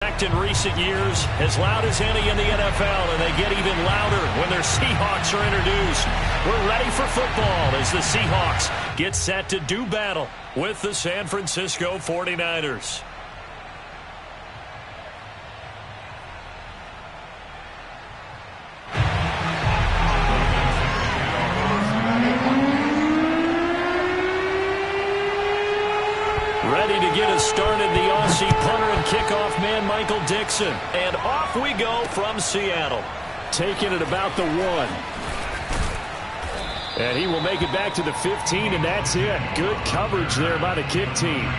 act in recent years, as loud as any in the NFL, and they get even louder when their Seahawks are introduced. We're ready for football as the Seahawks get set to do battle with the San Francisco 49ers. Ready to get us started, the Aussie punter and kickoff man, Michael Dixon. And off we go from Seattle. Taking it about the 1. And he will make it back to the 15, and that's it. Good coverage there by the kick team.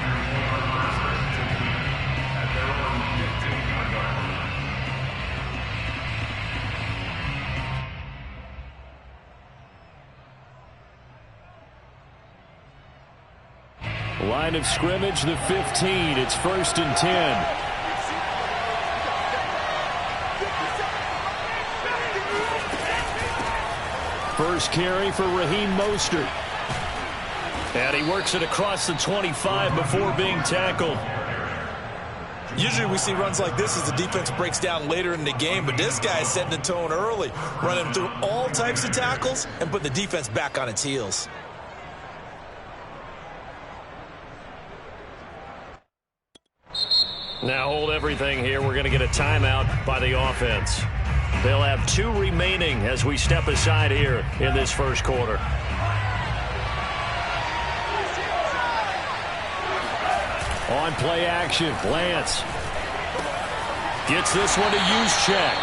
Line of scrimmage, the 15. It's 1st and 10. First carry for Raheem Mostert. And he works it across the 25 before being tackled. Usually we see runs like this as the defense breaks down later in the game, but this guy is setting the tone early, running through all types of tackles and putting the defense back on its heels. Now hold everything here. We're going to get a timeout by the offense. They'll have 2 remaining as we step aside here in this first quarter. On play action, Lance gets this one to Juszczyk.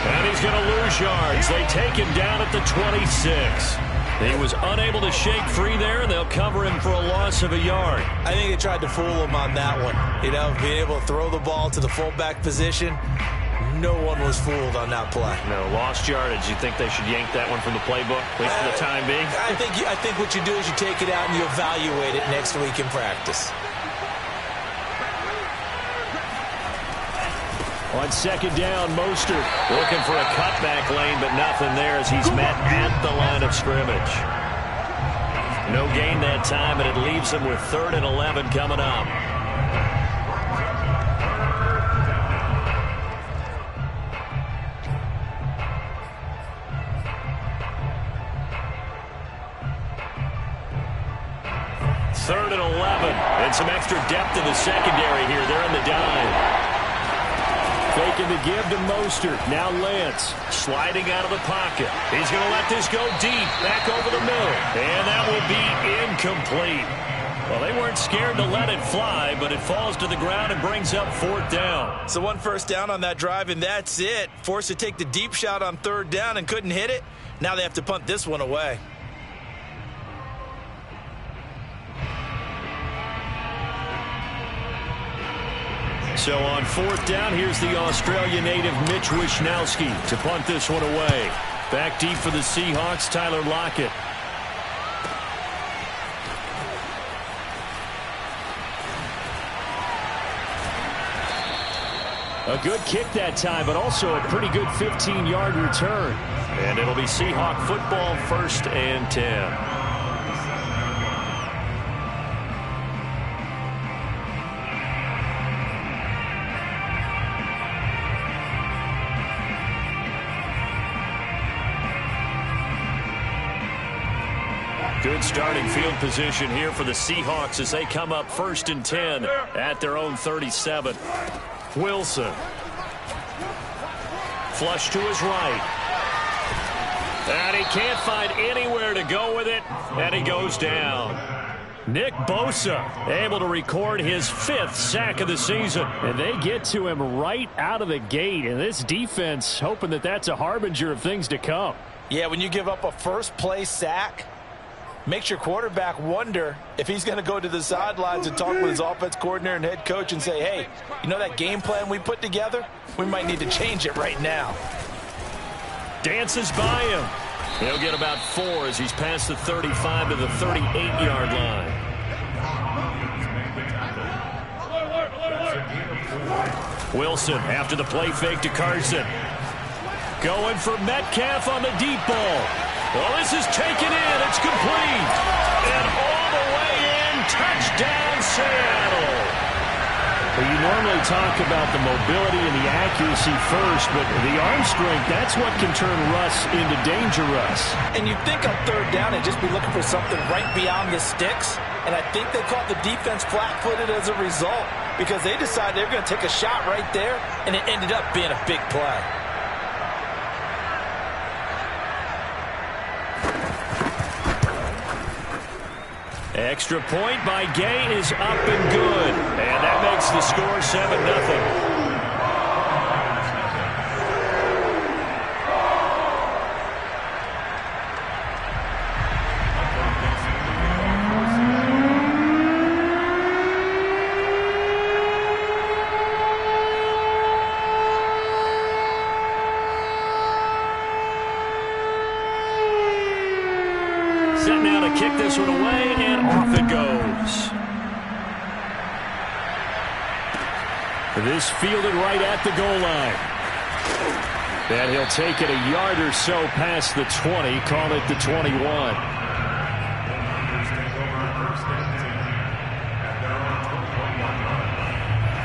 And he's going to lose yards. They take him down at the 26. He was unable to shake free there, and they'll cover him for a loss of a yard. I think they tried to fool him on that one. You know, being able to throw the ball to the fullback position. No one was fooled on that play. No, lost yardage. You think they should yank that one from the playbook, at least for the time being? I think what you do is you take it out and you evaluate it next week in practice. On second down, Mostert looking for a cutback lane, but nothing there as he's met at the line of scrimmage. No gain that time, and it leaves them with 3rd and 11 coming up. Third and 11, and some extra depth in the secondary here. They're in the dime. Faking the give to Mostert. Now Lance sliding out of the pocket. He's going to let this go deep, back over the middle. And that will be incomplete. Well, they weren't scared to let it fly, but it falls to the ground and brings up 4th down. So 1 first down on that drive, and that's it. Forced to take the deep shot on 3rd down and couldn't hit it. Now they have to punt this one away. So on 4th down, here's the Australia native Mitch Wishnowsky to punt this one away. Back deep for the Seahawks, Tyler Lockett. A good kick that time, but also a pretty good 15-yard return. And it'll be Seahawk football, 1st and 10. Good starting field position here for the Seahawks as they come up 1st and 10 at their own 37. Wilson. Flush to his right. And he can't find anywhere to go with it, and he goes down. Nick Bosa able to record his 5th sack of the season. And they get to him right out of the gate, and this defense hoping that that's a harbinger of things to come. Yeah, when you give up a first-play sack, makes your quarterback wonder if he's going to go to the sidelines and talk with his offense coordinator and head coach and say, hey, you know that game plan we put together? We might need to change it right now. Dances by him. He'll get about 4 as he's past the 35 to the 38-yard line. Wilson after the play fake to Carson. Going for Metcalf on the deep ball. Well, this is taken in. It's complete. And all the way in. Touchdown, Seattle. Well, you normally talk about the mobility and the accuracy first, but the arm strength, that's what can turn Russ into danger Russ. And you'd think on third down they'd just be looking for something right beyond the sticks. And I think they caught the defense flat-footed as a result because they decided they were going to take a shot right there, and it ended up being a big play. Extra point by Gay is up and good. And that makes the score 7-0. Set now to kick this one away, and off it goes. This fielded right at the goal line. And he'll take it a yard or so past the 20, call it the 21.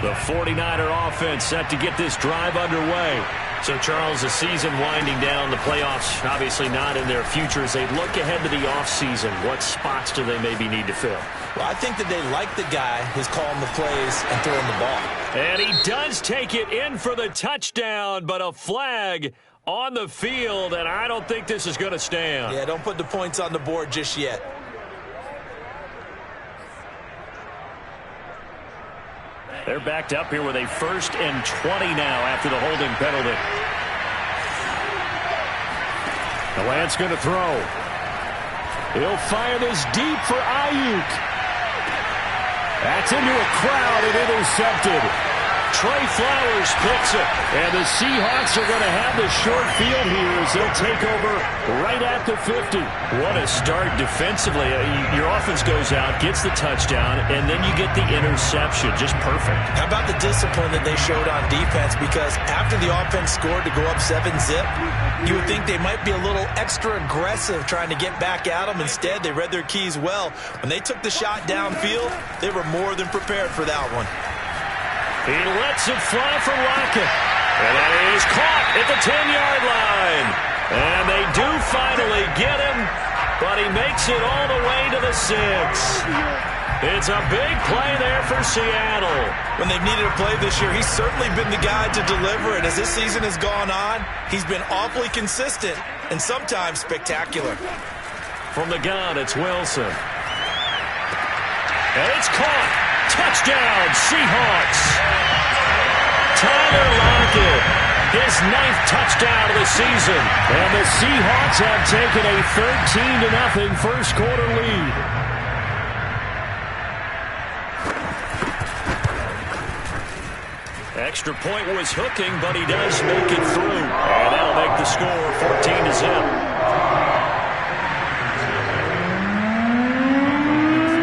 The 49er offense set to get this drive underway. So, Charles, the season winding down, the playoffs obviously not in their future. As they look ahead to the offseason, what spots do they maybe need to fill? Well, I think that they like the guy who's calling the plays and throwing the ball. And he does take it in for the touchdown, but a flag on the field, and I don't think this is going to stand. Yeah, don't put the points on the board just yet. They're backed up here with a 1st and 20 now after the holding penalty. The Lance going to throw. He'll fire this deep for Ayuk. That's into a crowd and intercepted. Trey Flowers picks it. And the Seahawks are going to have the short field here as they'll take over right at the 50. What a start defensively. Your offense goes out, gets the touchdown, and then you get the interception. Just perfect. How about the discipline that they showed on defense? Because after the offense scored to go up 7-0, you would think they might be a little extra aggressive trying to get back at them. Instead, they read their keys well. When they took the shot downfield, they were more than prepared for that one. He lets it fly for Lockett. And that is caught at the 10-yard line. And they do finally get him, but he makes it all the way to the 6. It's a big play there for Seattle. When they've needed a play this year, he's certainly been the guy to deliver it. As this season has gone on, he's been awfully consistent and sometimes spectacular. From the gun, it's Wilson. And it's caught. Touchdown, Seahawks. Tyler Lockett, his 9th touchdown of the season. And the Seahawks have taken a 13-0 first quarter lead. Extra point was hooking, but he does make it through. And that'll make the score 14-0.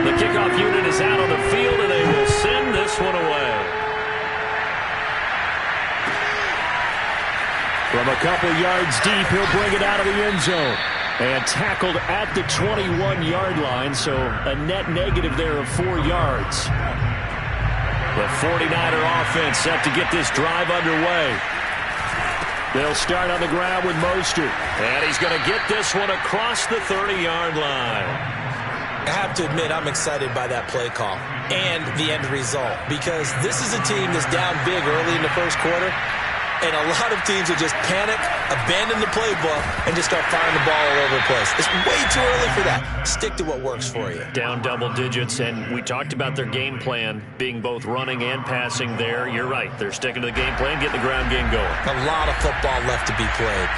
The kickoff unit is out on the field, and they will send this one away. From a couple yards deep, he'll bring it out of the end zone. And tackled at the 21-yard line, so a net negative there of 4 yards. The 49er offense set to get this drive underway. They'll start on the ground with Mostert. And he's going to get this one across the 30-yard line. I have to admit, I'm excited by that play call and the end result because this is a team that's down big early in the first quarter, and a lot of teams will just panic, abandon the playbook, and just start firing the ball all over the place. It's way too early for that. Stick to what works for you. Down double digits, and we talked about their game plan being both running and passing there. You're right. They're sticking to the game plan, getting the ground game going. A lot of football left to be played.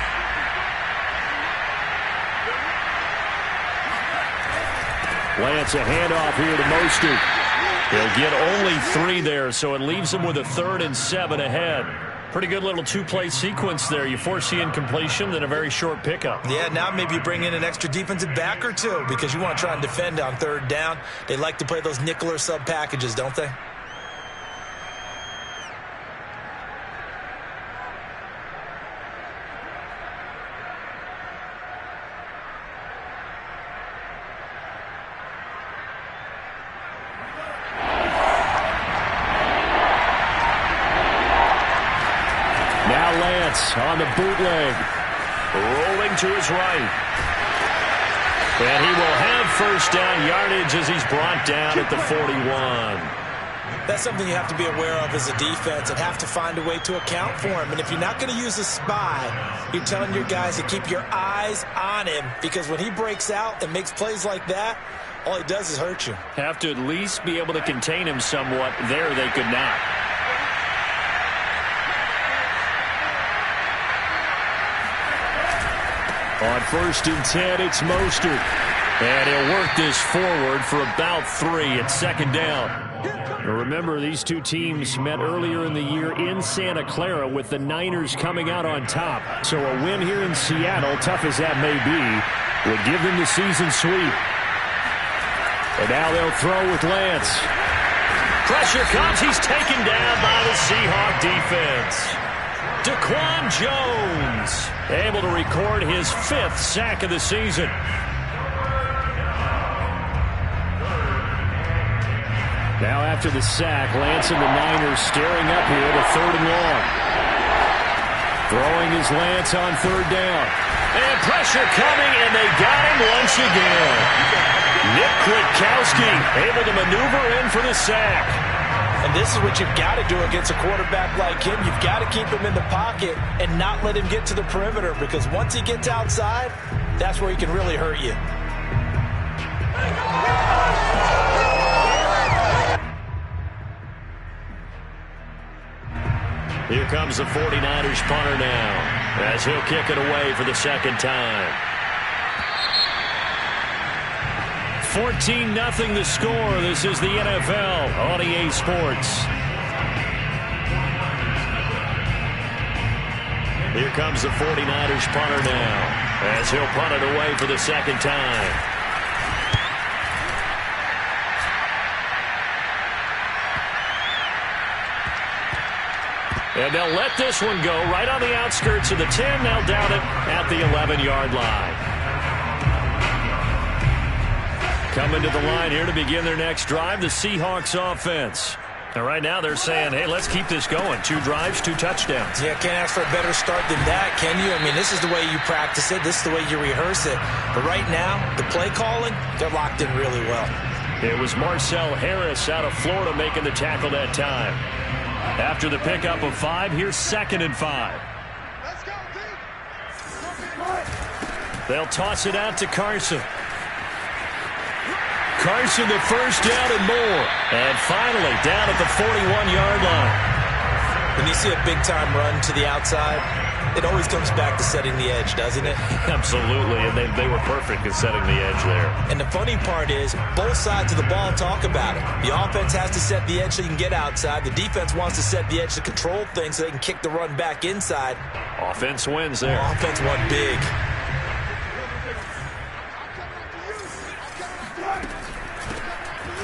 Lance, a handoff here to Mostert. He'll get only 3 there, so it leaves him with a 3rd and 7 ahead. Pretty good little 2-play sequence there. You force the incompletion, then a very short pickup. Yeah, now maybe you bring in an extra defensive back or 2 because you want to try and defend on 3rd down. They like to play those nickel or sub packages, don't they? Lance on the bootleg. Rolling to his right. And he will have first down yardage as he's brought down at the 41. That's something you have to be aware of as a defense and have to find a way to account for him. And if you're not going to use a spy, you're telling your guys to keep your eyes on him, because when he breaks out and makes plays like that, all he does is hurt you. Have to at least be able to contain him somewhat. There they could not. On 1st and 10, it's Mostert. And he'll work this forward for about 3 at 2nd down. Remember, these two teams met earlier in the year in Santa Clara with the Niners coming out on top. So a win here in Seattle, tough as that may be, would give them the season sweep. And now they'll throw with Lance. Pressure comes. He's taken down by the Seahawk defense. Daquan Jones able to record his 5th sack of the season. Now after the sack, Lance and the Niners staring up here to 3rd and long. Throwing is Lance on 3rd down. And pressure coming, and they got him once again. Nick Kwiatkowski able to maneuver in for the sack. And this is what you've got to do against a quarterback like him. You've got to keep him in the pocket and not let him get to the perimeter, because once he gets outside, that's where he can really hurt you. Here comes the 49ers punter now, as he'll kick it away for the 2nd time. 14-0 the score. This is the NFL on EA Sports. Here comes the 49ers punter now, as he'll punt it away for the 2nd time. And they'll let this one go right on the outskirts of the 10. They'll down it at the 11-yard line. Coming to the line here to begin their next drive, the Seahawks offense. And right now they're saying, hey, let's keep this going. 2 drives, 2 touchdowns. Yeah, can't ask for a better start than that, can you? I mean, this is the way you practice it. This is the way you rehearse it. But right now, the play calling, they're locked in really well. It was Marcel Harris out of Florida making the tackle that time. After the pickup of 5, here's 2nd and 5. They'll toss it out to Carson. Carson, the first down and more. And finally down at the 41-yard line. When you see a big-time run to the outside, it always comes back to setting the edge, doesn't it? Absolutely, and they were perfect at setting the edge there. And the funny part is, both sides of the ball talk about it. The offense has to set the edge so you can get outside. The defense wants to set the edge to control things so they can kick the run back inside. Offense wins there. Offense won big.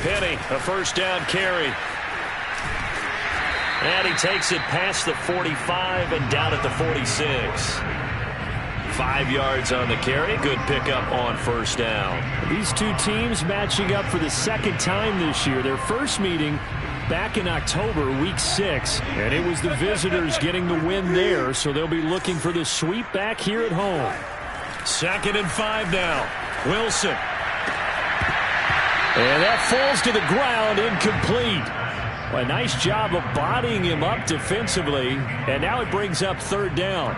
Penny, a first down carry. And he takes it past the 45 and down at the 46. 5 yards on the carry. Good pickup on first down. These two teams matching up for the 2nd time this year. Their first meeting back in October, week 6. And it was the visitors getting the win there, so they'll be looking for the sweep back here at home. 2nd and 5 now. Wilson. And that falls to the ground, incomplete. A nice job of bodying him up defensively, and now it brings up 3rd down.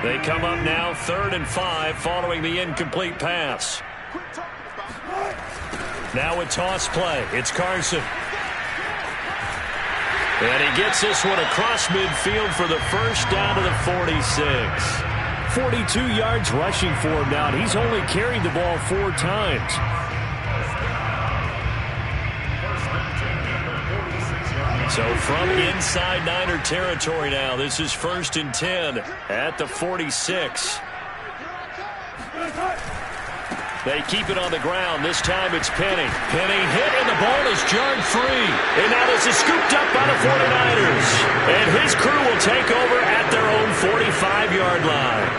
They come up now 3rd and 5 following the incomplete pass. Now a toss play. It's Carson. And he gets this one across midfield for the first down to the 46. 42 yards rushing for him now, and he's only carried the ball 4 times. So from inside Niner territory now, this is 1st and 10 at the 46. They keep it on the ground. This time it's Penny. Penny hit, and the ball is jarred free. And now this is scooped up by the 49ers. And his crew will take over at their own 45-yard line.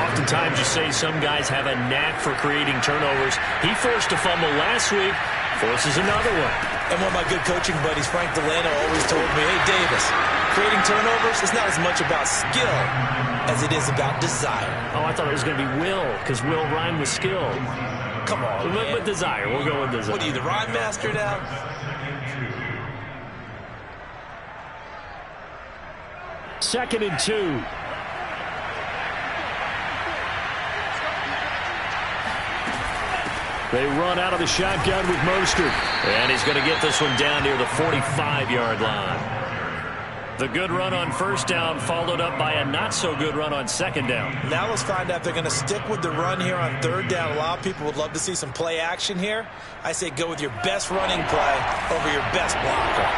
Oftentimes you say some guys have a knack for creating turnovers. He forced a fumble last week, forces another one. And one of my good coaching buddies, Frank Delano, always told me, hey, Davis, creating turnovers is not as much about skill as it is about desire. Oh, I thought it was going to be will, because will rhyme with skill. Come on, man. With desire. We'll go with desire. What are you, the rhyme master now? Second and 2. They run out of the shotgun with Mostert. And he's going to get this one down near the 45-yard line. The good run on first down followed up by a not-so-good run on second down. Now let's find out if they're going to stick with the run here on third down. A lot of people would love to see some play action here. I say go with your best running play over your best blocker.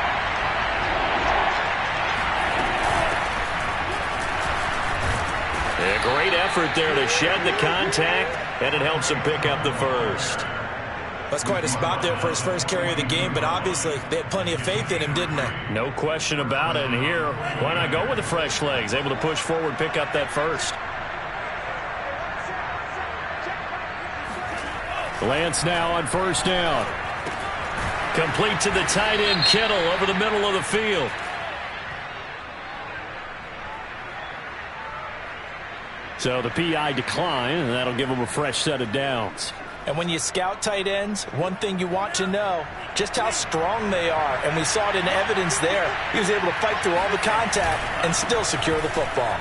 A great effort there to shed the contact, and it helps him pick up the first. That's quite a spot there for his first carry of the game, but obviously they had plenty of faith in him, didn't they? No question about it. And here, why not go with the fresh legs? Able to push forward, pick up that first. Lance now on first down. Complete to the tight end, Kittle, over the middle of the field. So the PI decline, and that'll give him a fresh set of downs. And when you scout tight ends, one thing you want to know, just how strong they are. And we saw it in evidence there. He was able to fight through all the contact and still secure the football.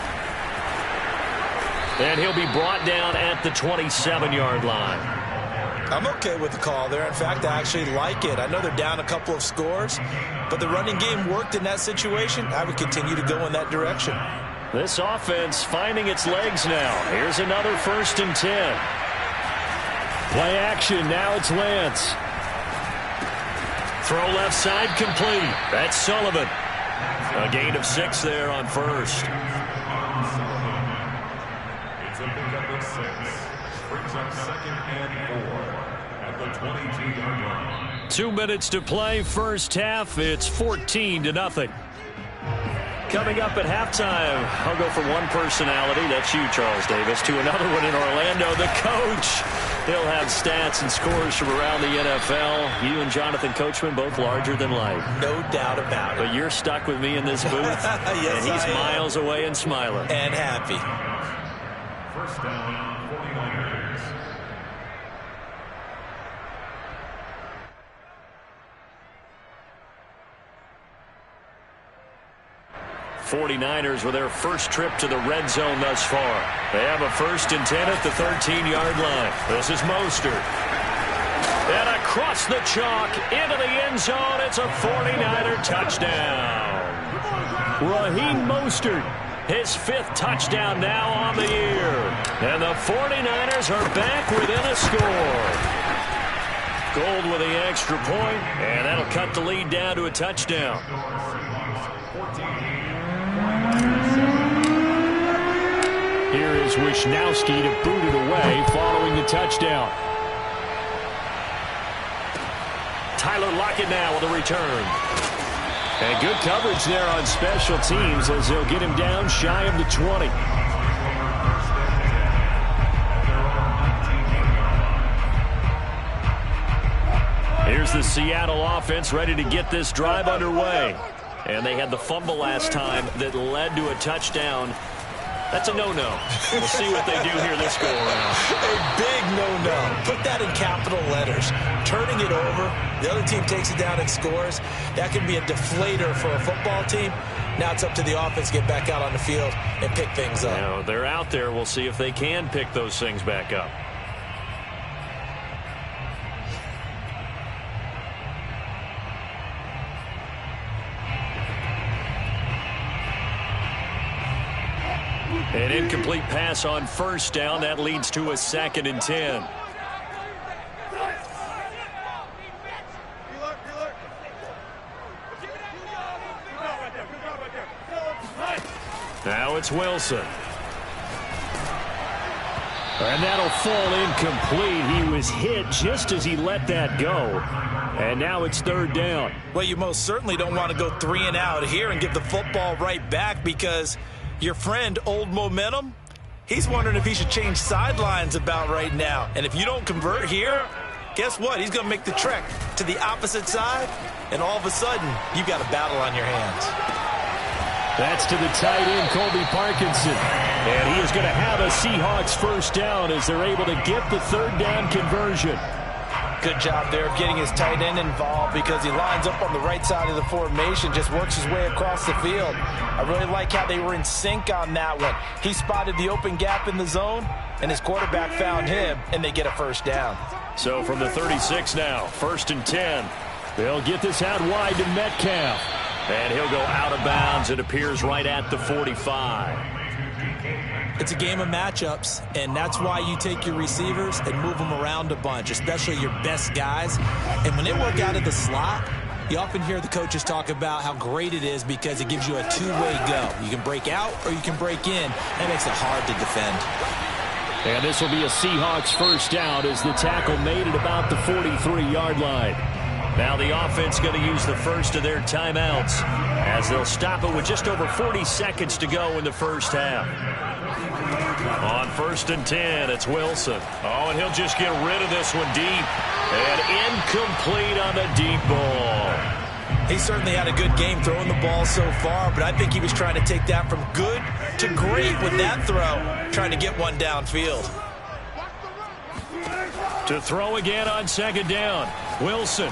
And he'll be brought down at the 27-yard line. I'm okay with the call there. In fact, I actually like it. I know they're down a couple of scores, but the running game worked in that situation. I would continue to go in that direction. This offense finding its legs now. Here's another 1st and 10. Play action. Now it's Lance. Throw left side complete. That's Sullivan. A gain of 6 there on first. It's a pickup of 6. Brings up 2nd and 4 at the 22-yard line. 2 minutes to play. First half. It's 14-0. Coming up at halftime, I'll go from one personality, that's you, Charles Davis, to another one in Orlando, the coach. He'll have stats and scores from around the NFL. You and Jonathan Coachman, both larger than life. No doubt about it. But you're stuck with me in this booth, yes, and he's miles away and smiling. And happy. First down, 49ers. 49ers with their first trip to the red zone thus far. They have a 1st and 10 at the 13-yard line. This is Mostert. And across the chalk into the end zone. It's a 49er touchdown. Raheem Mostert, his 5th touchdown now on the year. And the 49ers are back within a score. Gold with the extra point, and that'll cut the lead down to a touchdown. Here is Wisnowski to boot it away following the touchdown. Tyler Lockett now with a return. And good coverage there on special teams as they'll get him down shy of the 20. Here's the Seattle offense ready to get this drive underway. And they had the fumble last time that led to a touchdown. That's a no-no. We'll see what they do here this go-around. A big no-no. Put that in capital letters. Turning it over, the other team takes it down and scores. That can be a deflator for a football team. Now it's up to the offense to get back out on the field and pick things up. Now, they're out there. We'll see if they can pick those things back up. An incomplete pass on first down. That leads to a 2nd and 10. Now it's Wilson. And that'll fall incomplete. He was hit just as he let that go. And now it's 3rd down. Well, you most certainly don't want to go 3 and out here and give the football right back, because your friend, Old Momentum, he's wondering if he should change sidelines about right now. And if you don't convert here, guess what? He's going to make the trek to the opposite side, and all of a sudden, you've got a battle on your hands. That's to the tight end, Colby Parkinson. And he is going to have a Seahawks first down as they're able to get the third down conversion. Good job there of getting his tight end involved because he lines up on the right side of the formation, just works his way across the field. I really like how they were in sync on that one. He spotted the open gap in the zone, and his quarterback found him, and they get a first down. So from the 36 now, 1st and 10. They'll get this out wide to Metcalf. And he'll go out of bounds. It appears right at the 45. It's a game of matchups, and that's why you take your receivers and move them around a bunch, especially your best guys. And when they work out of the slot, you often hear the coaches talk about how great it is because it gives you a two-way go. You can break out or you can break in. That makes it hard to defend. And this will be a Seahawks first down as the tackle made at about the 43-yard line. Now the offense going to use the first of their timeouts as they'll stop it with just over 40 seconds to go in the first half. On 1st and 10, it's Wilson. Oh, and he'll just get rid of this one deep. And incomplete on the deep ball. He certainly had a good game throwing the ball so far, but I think he was trying to take that from good to great with that throw, trying to get one downfield. To throw again on 2nd down, Wilson.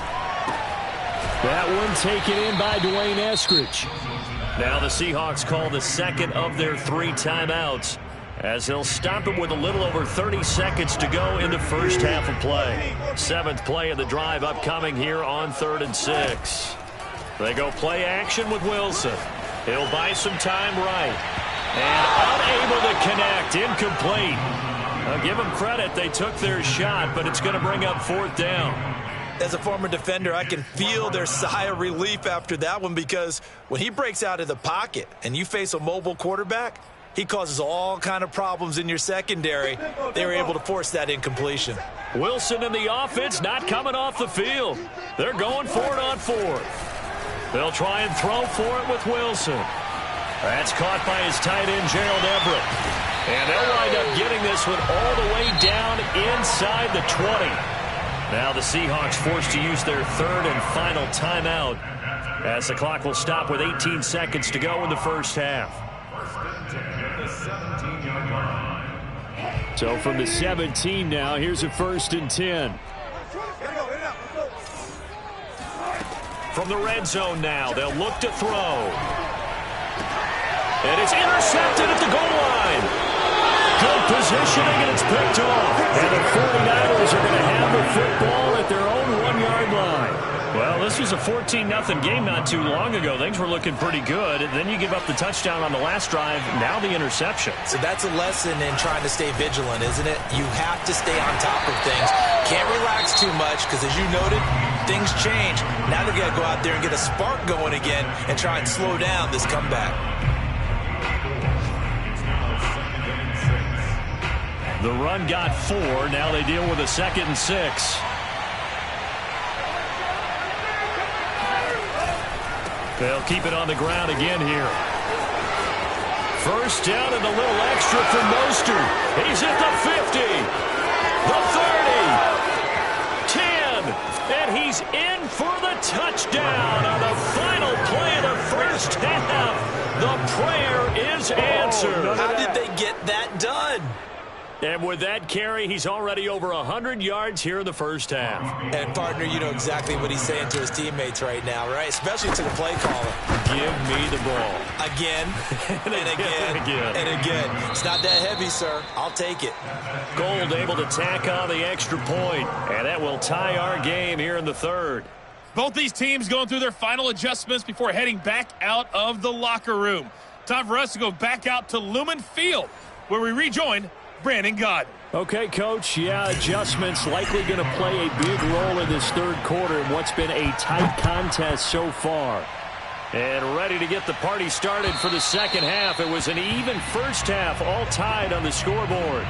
That one taken in by Dwayne Eskridge. Now the Seahawks call the second of their 3 timeouts as they'll stop it with a little over 30 seconds to go in the first half of play. 7th play of the drive upcoming here on 3rd and 6. They go play action with Wilson. He'll buy some time right. And unable to connect. Incomplete. I'll give them credit. They took their shot, but it's going to bring up 4th down. As a former defender, I can feel their sigh of relief after that one because when he breaks out of the pocket and you face a mobile quarterback, he causes all kind of problems in your secondary. They were able to force that incompletion. Wilson and the offense not coming off the field. They're going for it on 4th. They'll try and throw for it with Wilson. That's caught by his tight end, Gerald Everett. And they'll wind up getting this one all the way down inside the 20. Now the Seahawks forced to use their 3rd and final timeout as the clock will stop with 18 seconds to go in the first half. So from the 17 now, here's a 1st and 10. From the red zone now, they'll look to throw. And it's intercepted at the goal line. Good positioning, and it's picked off. And the 49ers are going to have the football at their own 1-yard line. Well, this was a 14-0 game not too long ago. Things were looking pretty good. And then you give up the touchdown on the last drive. Now the interception. So that's a lesson in trying to stay vigilant, isn't it? You have to stay on top of things. Can't relax too much because, as you noted, things change. Now they've got to go out there and get a spark going again and try and slow down this comeback. The run got 4. Now they deal with a 2nd and 6. They'll keep it on the ground again here. First down and a little extra for Mostert. He's at the 50, the 30, 10, and he's in for the touchdown on the final play of the first half. The prayer is answered. How did they get that done? And with that carry, he's already over 100 yards here in the first half. And, partner, you know exactly what he's saying to his teammates right now, right? Especially to the play caller. Give me the ball. Again, and again, and again. It's not that heavy, sir. I'll take it. Gold able to tack on the extra point, and that will tie our game here in the 3rd. Both these teams going through their final adjustments before heading back out of the locker room. Time for us to go back out to Lumen Field, where we rejoin Brandon Gott. Okay, Coach. Yeah, adjustments likely going to play a big role in this 3rd quarter in what's been a tight contest so far. And ready to get the party started for the 2nd half. It was an even first half, all tied on the scoreboard.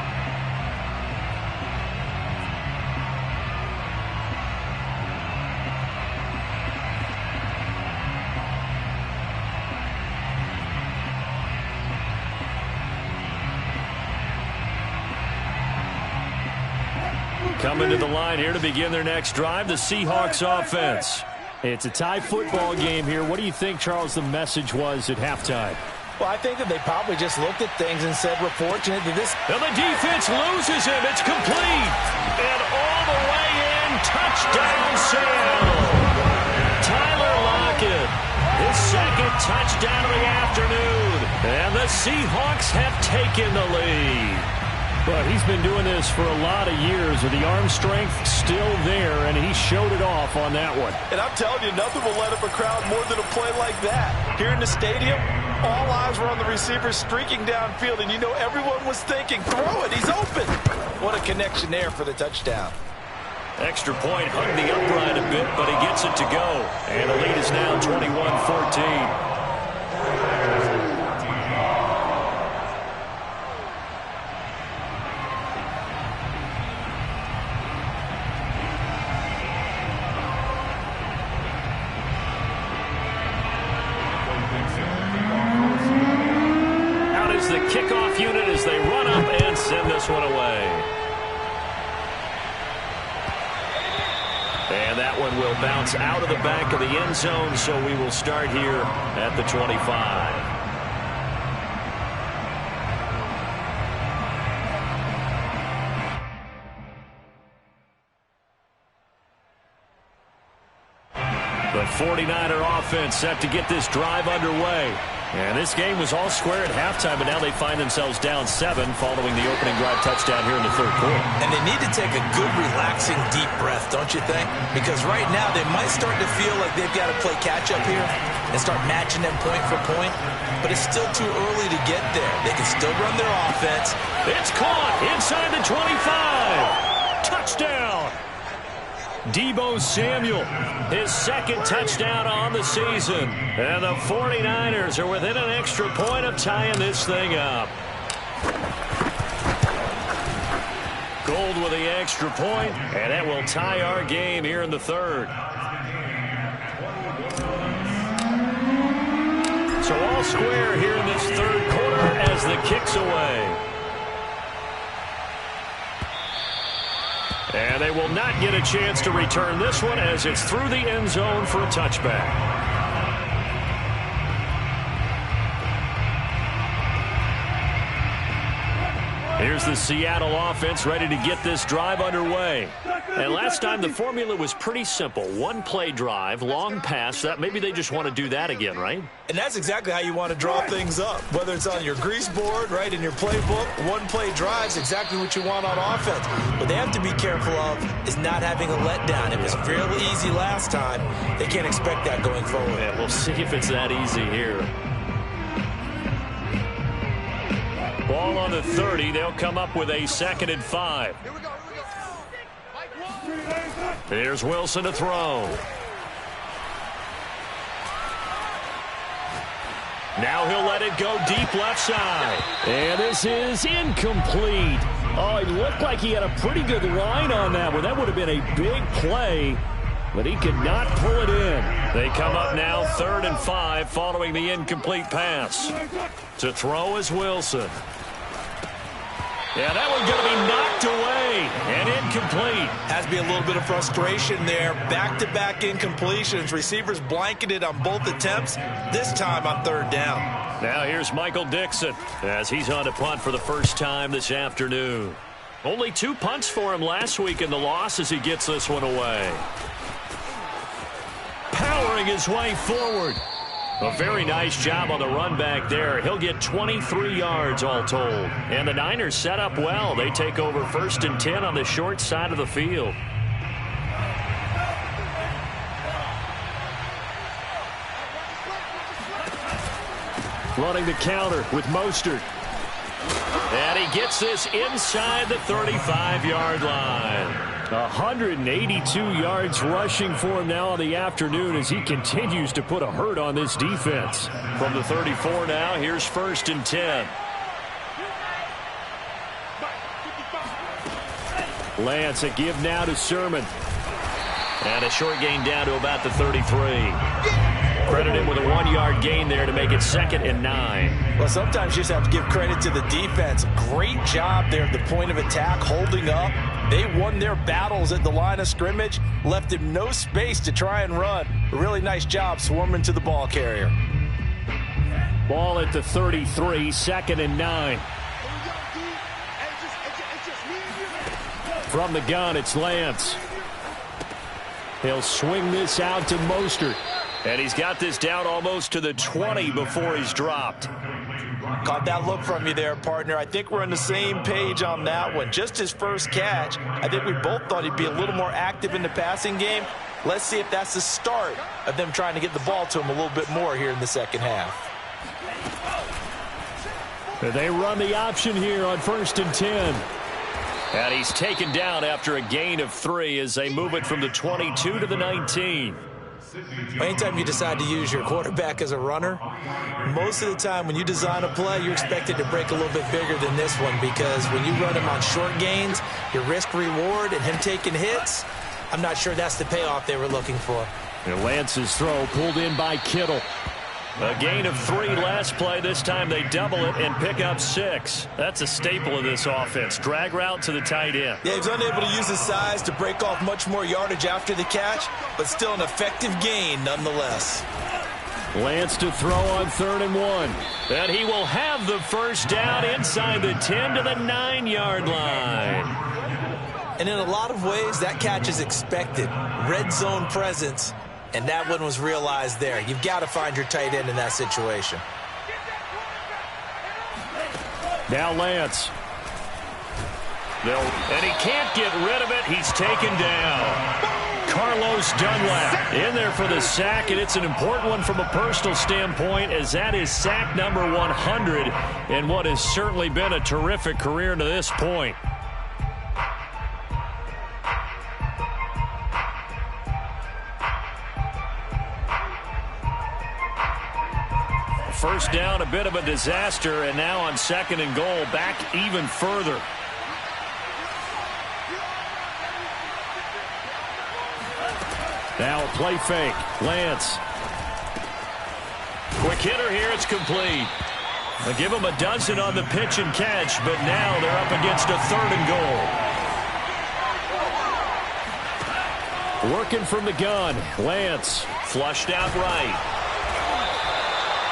Coming to the line here to begin their next drive, the Seahawks offense. It's a tie football game here. What do you think, Charles, the message was at halftime? Well, I think that they probably just looked at things and said, we're fortunate that this... And the defense loses him. It's complete. And all the way in, touchdown Seattle. Tyler Lockett, his second touchdown of the afternoon. And the Seahawks have taken the lead. But he's been doing this for a lot of years with the arm strength still there, and he showed it off on that one. And I'm telling you, nothing will light up a crowd more than a play like that. Here in the stadium, all eyes were on the receiver streaking downfield, and you know everyone was thinking, throw it, he's open. What a connection there for the touchdown. Extra point hung the upright a bit, but he gets it to go. And the lead is now 21-14. The kickoff unit as they run up and send this one away. And that one will bounce out of the back of the end zone, so we will start here at the 25. The 49er offense set to get this drive underway. And this game was all square at halftime, but now they find themselves down 7 following the opening drive touchdown here in the third quarter. And they need to take a good, relaxing, deep breath, don't you think? Because right now they might start to feel like they've got to play catch-up here and start matching them point for point. But it's still too early to get there. They can still run their offense. It's caught inside the 25. Touchdown. Deebo Samuel, his second touchdown on the season. And the 49ers are within an extra point of tying this thing up. Gold with the extra point, and that will tie our game here in the third. So all square here in this third quarter as the kick's away. And they will not get a chance to return this one as it's through the end zone for a touchback. Here's the Seattle offense ready to get this drive underway. And last time the formula was pretty simple. One play drive, long pass. That maybe they just want to do that again, right? And that's exactly how you want to draw things up. Whether it's on your grease board, right, in your playbook, one play drive is exactly what you want on offense. What they have to be careful of is not having a letdown. It was fairly easy last time. They can't expect that going forward. Yeah, we'll see if it's that easy here. Ball on the 30. They'll come up with a 2nd and 5. Here's Wilson to throw. Now he'll let it go deep left side. And this is incomplete. Oh, it looked like he had a pretty good line on that one. That would have been a big play, but he could not pull it in. They come up now 3rd and 5 following the incomplete pass. To throw is Wilson. Yeah, that one's going to be knocked away and incomplete. Has to be a little bit of frustration there. Back-to-back incompletions. Receivers blanketed on both attempts, this time on 3rd down. Now here's Michael Dixon as he's on to punt for the first time this afternoon. Only 2 punts for him last week in the loss as he gets this one away. Powering his way forward. A very nice job on the run back there. He'll get 23 yards all told. And the Niners set up well. They take over 1st and 10 on the short side of the field. Running the counter with Mostert. And he gets this inside the 35-yard line. 182 yards rushing for him now on the afternoon as he continues to put a hurt on this defense. From the 34 now, here's 1st and 10. Lance, a give now to Sermon. And a short gain down to about the 33. Credit him with a 1-yard gain there to make it 2nd and 9. Well, sometimes you just have to give credit to the defense. Great job there at the point of attack, holding up. They won their battles at the line of scrimmage, left him no space to try and run. A really nice job swarming to the ball carrier. Ball at the 33, 2nd and 9. From the gun, it's Lance. He'll swing this out to Mostert. And he's got this down almost to the 20 before he's dropped. Caught that look from you there, partner. I think we're on the same page on that one. Just his first catch. I think we both thought he'd be a little more active in the passing game. Let's see if that's the start of them trying to get the ball to him a little bit more here in the second half. They run the option here on 1st and 10. And he's taken down after a gain of 3 as they move it from the 22 to the 19. Anytime you decide to use your quarterback as a runner, most of the time when you design a play, you're expected to break a little bit bigger than this one, because when you run him on short gains, your risk-reward and him taking hits, I'm not sure that's the payoff they were looking for. And Lance's throw pulled in by Kittle. A gain of 3 last play. This time they double it and pick up 6. That's a staple of this offense. Drag route to the tight end. Yeah, he's unable to use his size to break off much more yardage after the catch, but still an effective gain nonetheless. Lance to throw on 3rd and 1. And he will have the first down inside the 10 to the 9-yard line. And in a lot of ways, that catch is expected. Red zone presence. And that one was realized there. You've got to find your tight end in that situation. Now Lance. And he can't get rid of it. He's taken down. Carlos Dunlap in there for the sack, and it's an important one from a personal standpoint, as that is sack number 100 in what has certainly been a terrific career to this point. First down, a bit of a disaster, and now on 2nd and goal, back even further. Now a play fake. Lance. Quick hitter here. It's complete. They'll give him a dozen on the pitch and catch, but now they're up against a 3rd and goal. Working from the gun. Lance flushed out right.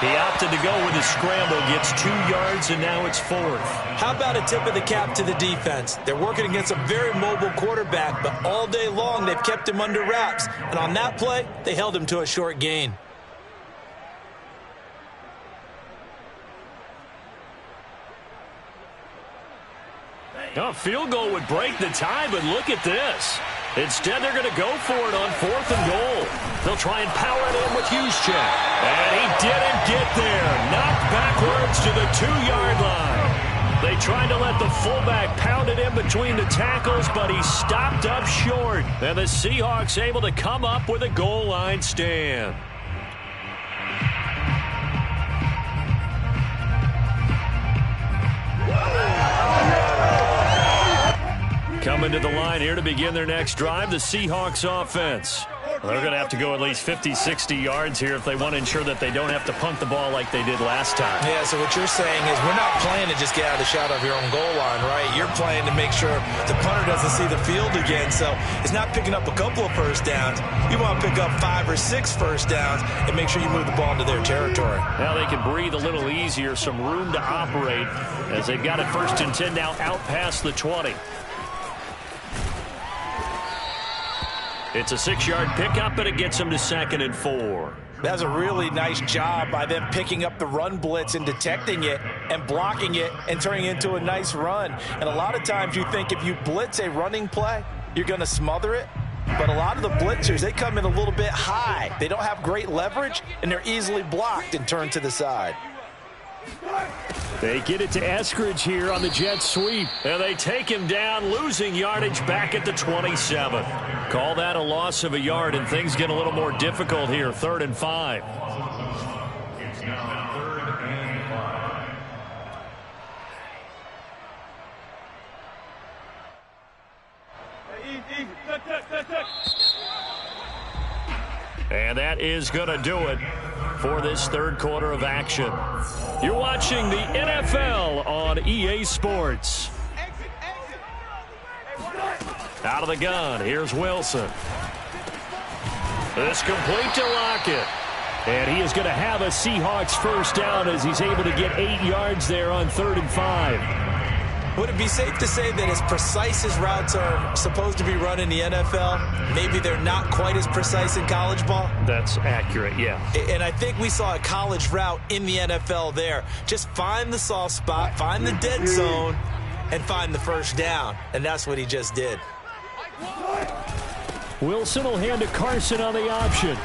He opted to go with a scramble, gets 2 yards, and now it's 4th. How about a tip of the cap to the defense? They're working against a very mobile quarterback, but all day long they've kept him under wraps. And on that play, they held him to a short gain. A field goal would break the tie, but look at this. Instead, they're going to go for it on 4th and goal. They'll try and power it in with Juszczyk. And he didn't get there. Knocked backwards to the 2-yard line. They tried to let the fullback pound it in between the tackles, but he stopped up short. And the Seahawks able to come up with a goal line stand. Coming to the line here to begin their next drive, the Seahawks offense. They're going to have to go at least 50, 60 yards here if they want to ensure that they don't have to punt the ball like they did last time. Yeah, so what you're saying is we're not playing to just get out of the shadow of your own goal line, right? You're playing to make sure the punter doesn't see the field again. So it's not picking up a couple of first downs. You want to pick up 5 or 6 first downs and make sure you move the ball into their territory. Now they can breathe a little easier, some room to operate as they've got it 1st and 10 now out past the 20. It's a 6-yard pickup, and it gets them to 2nd and 4. That's a really nice job by them picking up the run blitz and detecting it and blocking it and turning it into a nice run. And a lot of times you think if you blitz a running play, you're going to smother it. But a lot of the blitzers, they come in a little bit high. They don't have great leverage, and they're easily blocked and turned to the side. They get it to Eskridge here on the jet sweep. And they take him down, losing yardage back at the 27. Call that a loss of a yard, and things get a little more difficult here. 3rd and 5. It's now 3rd and 5. And that is going to do it for this third quarter of action. You're watching the NFL on EA Sports. Out of the gun, here's Wilson. This complete to Lockett. And he is going to have a Seahawks first down as he's able to get 8 yards there on 3rd and 5. Would it be safe to say that as precise as routes are supposed to be run in the NFL, maybe they're not quite as precise in college ball? That's accurate, yeah. And I think we saw a college route in the NFL there. Just find the soft spot, find the dead zone, and find the first down. And that's what he just did. Wilson will hand to Carson on the option.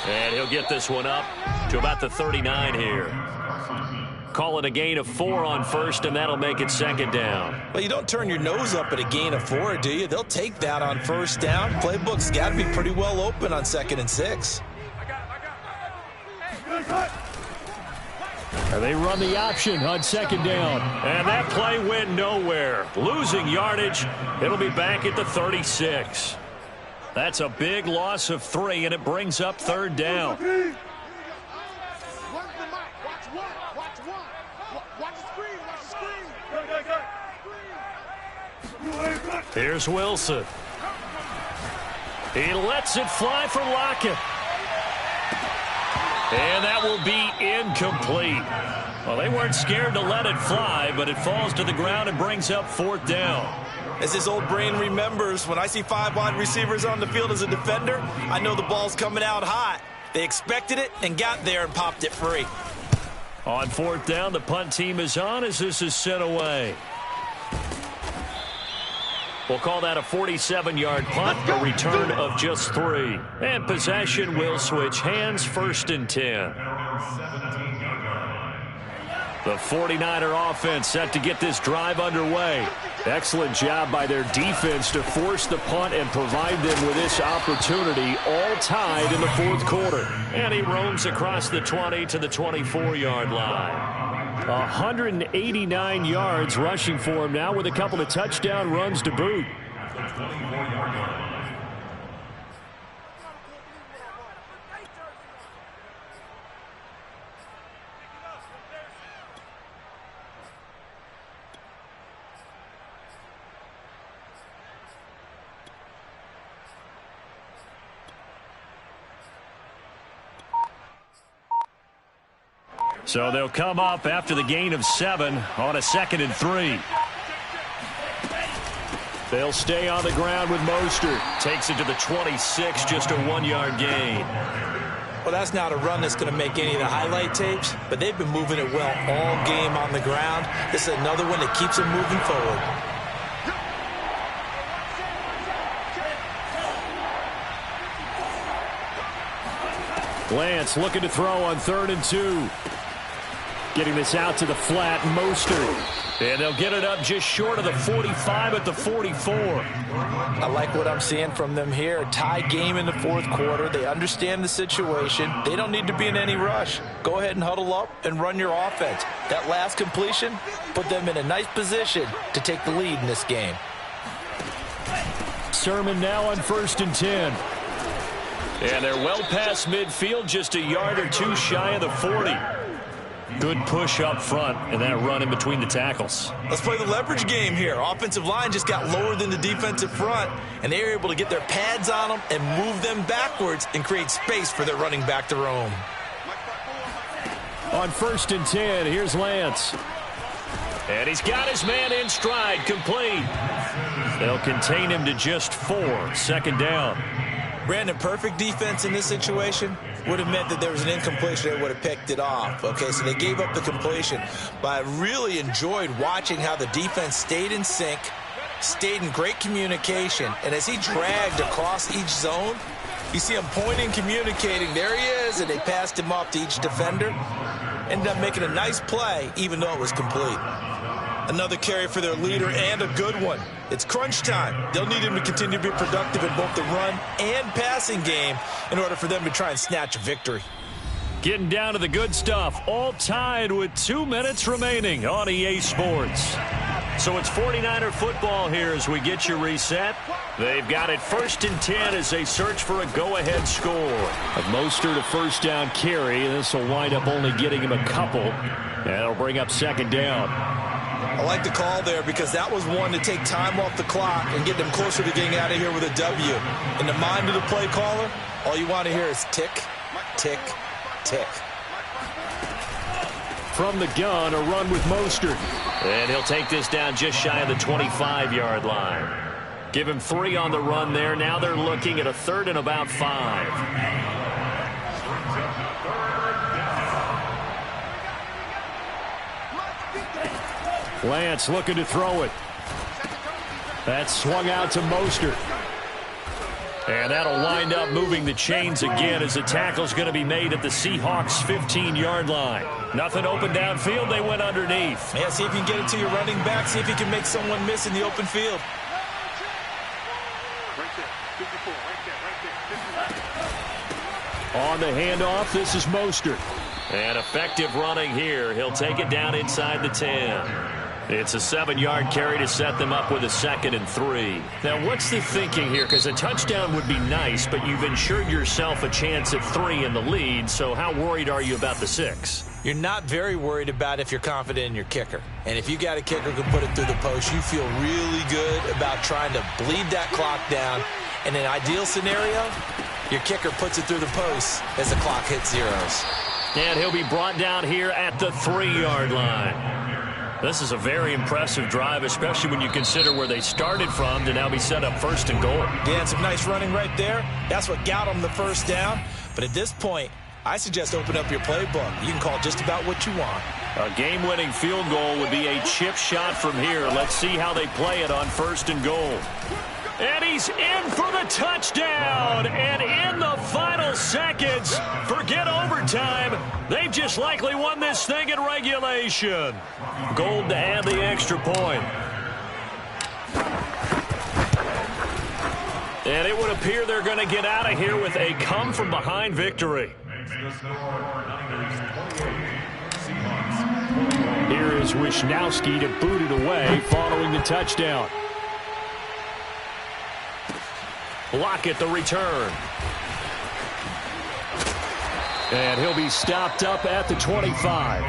And he'll get this one up to about the 39 here. Call it a gain of 4 on first, and that'll make it 2nd down. Well, you don't turn your nose up at a gain of 4, do you? They'll take that on first down. Playbook's got to be pretty well open on 2nd and 6. And they run the option on 2nd down. And that play went nowhere. Losing yardage. It'll be back at the 36. That's a big loss of 3, and it brings up 3rd down. Here's Wilson. He lets it fly for Lockett. And that will be incomplete. Well, they weren't scared to let it fly, but it falls to the ground and brings up 4th down. As his old brain remembers, when I see 5 wide receivers on the field as a defender, I know the ball's coming out hot. They expected it and got there and popped it free. On 4th down, the punt team is on as this is sent away. We'll call that a 47-yard punt, a return of just 3. And possession will switch hands, 1st and 10. The 49er offense set to get this drive underway. Excellent job by their defense to force the punt and provide them with this opportunity, all tied in the 4th quarter. And he roams across the 20 to the 24-yard line. 189 yards rushing for him now with a couple of touchdown runs to boot. So they'll come up after the gain of 7 on a 2nd and 3. They'll stay on the ground with Mostert. Takes it to the 26, just a 1-yard gain. Well, that's not a run that's going to make any of the highlight tapes, but they've been moving it well all game on the ground. This is another one that keeps them moving forward. Lance looking to throw on 3rd and 2. Getting this out to the flat, Mostert. And they'll get it up just short of the 45 at the 44. I like what I'm seeing from them here. Tie game in the 4th quarter. They understand the situation. They don't need to be in any rush. Go ahead and huddle up and run your offense. That last completion put them in a nice position to take the lead in this game. Sermon now on 1st and 10. And they're well past midfield, just a yard or 2 shy of the 40. Good push up front and that run in between the tackles. Let's play the leverage game here. Offensive line just got lower than the defensive front, and they were able to get their pads on them and move them backwards and create space for their running back to roam. On 1st and 10, here's Lance. And he's got his man in stride, complete. They'll contain him to just 4, 2nd down. Brandon, perfect defense in this situation would have meant that there was an incompletion. They would have picked it off. Okay, so they gave up the completion. But I really enjoyed watching how the defense stayed in sync, stayed in great communication. And as he dragged across each zone, you see him pointing, communicating. There he is, and they passed him off to each defender. Ended up making a nice play, even though it was complete. Another carry for their leader, and a good one. It's crunch time. They'll need him to continue to be productive in both the run and passing game in order for them to try and snatch a victory. Getting down to the good stuff, all tied with 2 minutes remaining on EA Sports. So it's 49er football here as we get you reset. They've got it 1st and 10 as they search for a go-ahead score. A Mostert to first down carry, and this will wind up only getting him a couple. And it'll bring up 2nd down. I like the call there because that was one to take time off the clock and get them closer to getting out of here with a W. In the mind of the play caller, all you want to hear is tick, tick, tick. From the gun, a run with Mostert. And he'll take this down just shy of the 25-yard line. Give him 3 on the run there. Now they're looking at a 3rd and about 5. Lance looking to throw it. That's swung out to Mostert. And that'll wind up moving the chains again as the tackle's going to be made at the Seahawks' 15-yard line. Nothing open downfield. They went underneath. Yeah, see if you can get it to your running back. See if you can make someone miss in the open field. On the handoff, this is Mostert. And effective running here. He'll take it down inside the 10. It's a 7-yard carry to set them up with a 2nd and 3. Now, what's the thinking here? Because a touchdown would be nice, but you've ensured yourself a chance at 3 in the lead, so how worried are you about the 6? You're not very worried about if you're confident in your kicker. And if you got a kicker who can put it through the post, you feel really good about trying to bleed that clock down. In an ideal scenario, your kicker puts it through the post as the clock hits zeros. And he'll be brought down here at the 3-yard line. This is a very impressive drive, especially when you consider where they started from to now be set up 1st and goal. Yeah, and some nice running right there. That's what got them the 1st down. But at this point, I suggest open up your playbook. You can call just about what you want. A game-winning field goal would be a chip shot from here. Let's see how they play it on 1st and goal. And he's in for the touchdown. And in the final seconds, forget overtime. They've just likely won this thing in regulation. Gold to add the extra point. And it would appear they're going to get out of here with a come-from-behind victory. Here is Wisnowski to boot it away following the touchdown. Lockett the return. And he'll be stopped up at the 25.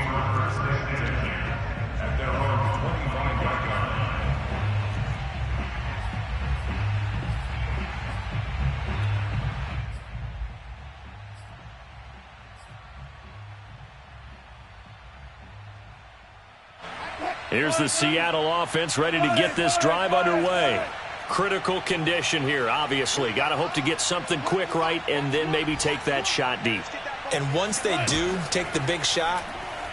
Here's the Seattle offense ready to get this drive underway. Critical condition here, obviously. Got to hope to get something quick right and then maybe take that shot deep. And once they do take the big shot,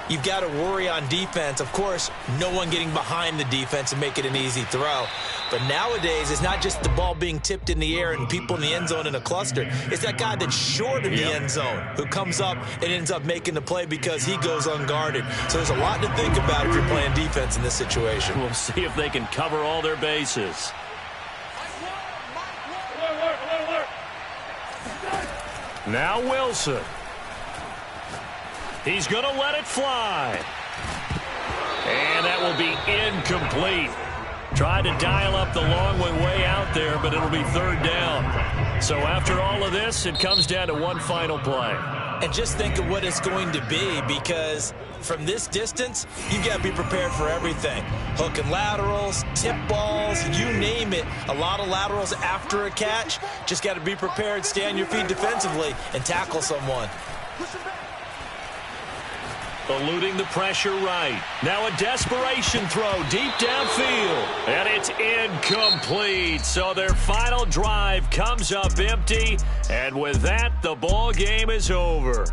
you've got to worry on defense. Of course, no one getting behind the defense and make it an easy throw. But nowadays, it's not just the ball being tipped in the air and people in the end zone in a cluster. It's that guy that's short of the end zone who comes up and ends up making the play because he goes unguarded. So there's a lot to think about if you're playing defense in this situation. We'll see if they can cover all their bases. Now Wilson. He's going to let it fly. And that will be incomplete. Tried to dial up the long way out there, but it'll be 3rd down. So after all of this, it comes down to one final play. And just think of what it's going to be, because from this distance, you've got to be prepared for everything. Hook and laterals, tip balls, you name it. A lot of laterals after a catch. Just got to be prepared, stay on your feet defensively, and tackle someone. Eluding the pressure right. Now a desperation throw deep downfield. And it's incomplete. So their final drive comes up empty. And with that, the ball game is over.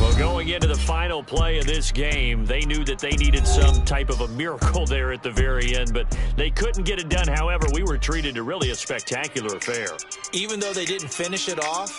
Well, going into the final play of this game, they knew that they needed some type of a miracle there at the very end, but they couldn't get it done. However, we were treated to really a spectacular affair. Even though they didn't finish it off,